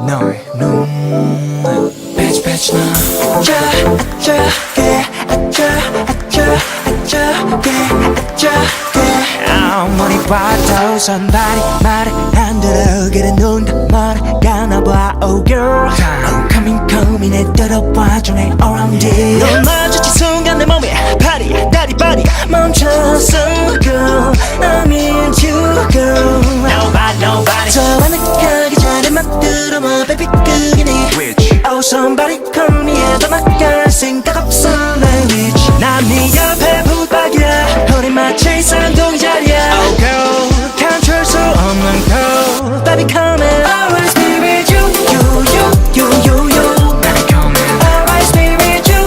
너의 눈 패치 패치 나 아차게 아무리 봐도 선발이 말을 안 들어 그래 눈 멀어가 나봐 oh girl oh coming coming 내 들어봐줘 내 around it 넌 마주친 순간 내 몸에 파리 다리 바디가 멈췄어 girl I'm into you girl nobody 저 하늘가기 전에 막 들어 my baby 그게 네 oh somebody call me 해도 나갈 생각 없어 내 위치 난 네 옆에 붙박이야 우리 마치 쌍둥이자리야 oh girl control 수 없는 girl baby come in always be with you baby come in always be with you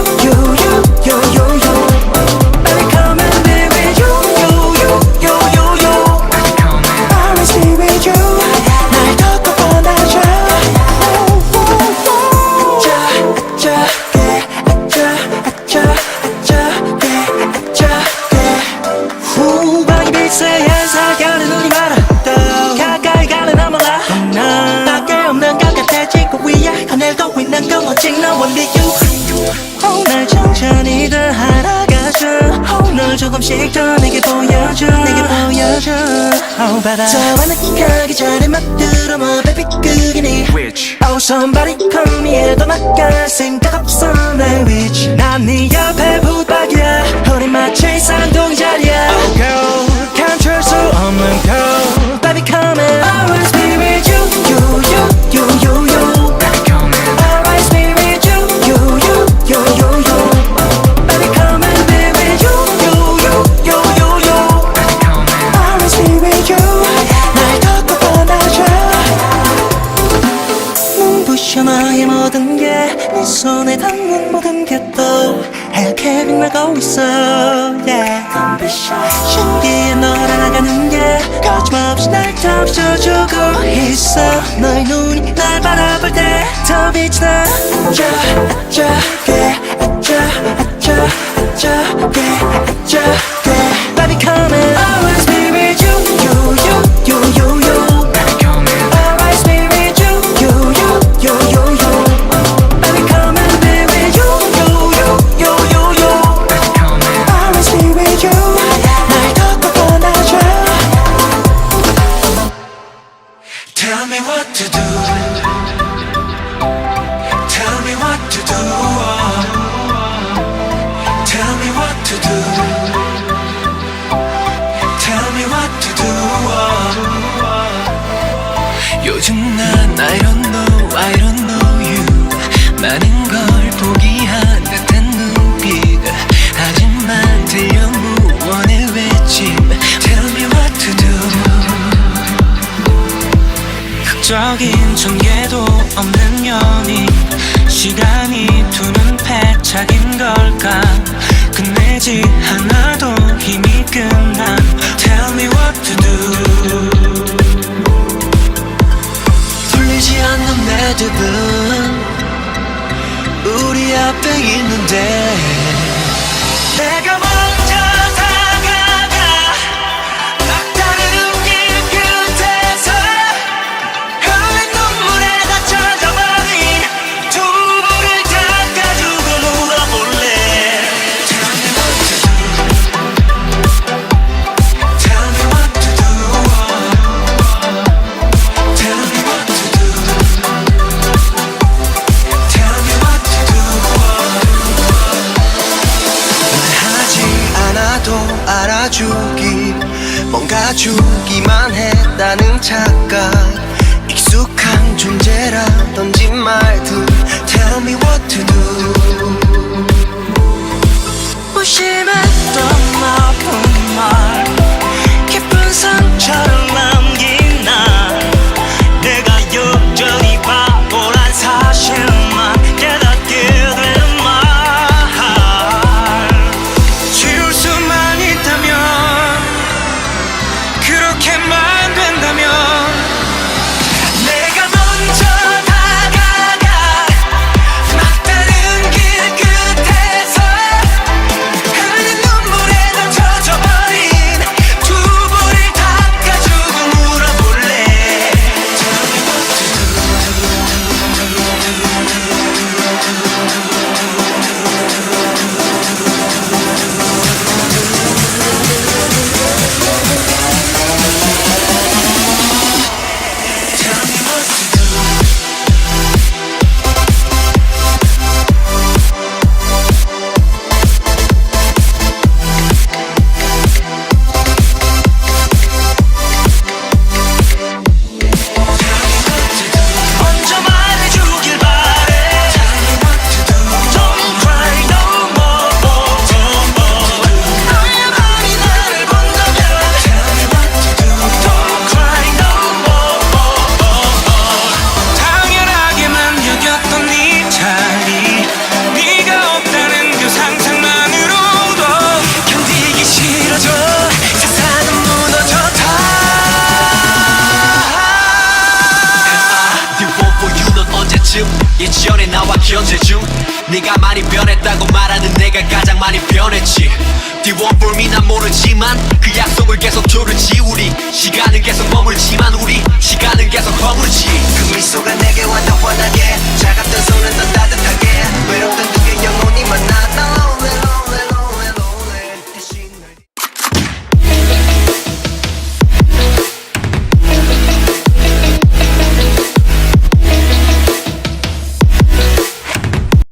baby come in be with you baby come in always be with you 날 덮고 뻗어줘 후방이 빛새에 사겨는 눈이 말았다 가까이 가면 나 몰라 밖에 없는 것 같아 지구 위에 하늘도 있는 건 오직 너와 only you 오늘 천천히 더 알아가줘 오늘 조금씩 더 내게 보여줘 바다 저 하늘가기 전에 막 들어 my baby 그게 네 oh somebody call me 해도 나갈 생각 없어 내 위치 난 네 옆에 붙박이야 우리 마치 쌍둥이자리야 oh girl control 수 없는 girl baby come in always be with you baby come in always be with you baby come in be with you baby come in always be with you 날 덮고 뻗어줘 눈부셔 너의 모든 게 네 손에 닿는 모든 게 또 하얗게 빛나고 있어 yeah. 신기해 너라가는 게 거침없이 날 덮쳐주고 있어 너의 눈이 날 바라볼 때 더 빛이 나 Baby come in always be with you Baby come in always be with you Baby come in be with you Baby come in always be with you 날 덮고 뻗어줘 Tell me what to do Tell me what to do Tell me what to do Tell me what to do 요즘 난 I don't know you 많은 걸 포기한 듯한 눈빛 하지만 들려 무언의 외침 Tell me what to do 극적인 전개도 없는 연인 시간이 두 눈 패착인 걸까 끝내지 않아도 힘이 끝난 Tell me what to do 풀리지 않는 매듭은 우리 앞에 있는데 내가 먼저 다가가 막다른 길 끝에서 흘린 눈물에 다 젖어버린 두 볼을 닦아주고 물어볼래 Tell me what to do Tell me what to do Tell me what to do Tell me what to do 말하지 않아도 알아주기 뭔가 주기만 했다는 착각 익숙한 존재라던지 말들 Tell me what to do 무심했던 아픈 말 깊은 상처를 남긴 나 내가 여전히 바보란 사실만 깨닫게 되는 말 지울 수만 있다면 그렇게만 된다면 견제 중 네가 많이 변했다고 말하는 내가 가장 많이 변했지 Do you want for me 난 모르지만 그 약속을 계속 조르지 우리 시간은 계속 머물지만 우리 시간은 계속 허물지 그 미소가 내게 와 더 환하게 차갑던 손은 더 따뜻하게 외롭던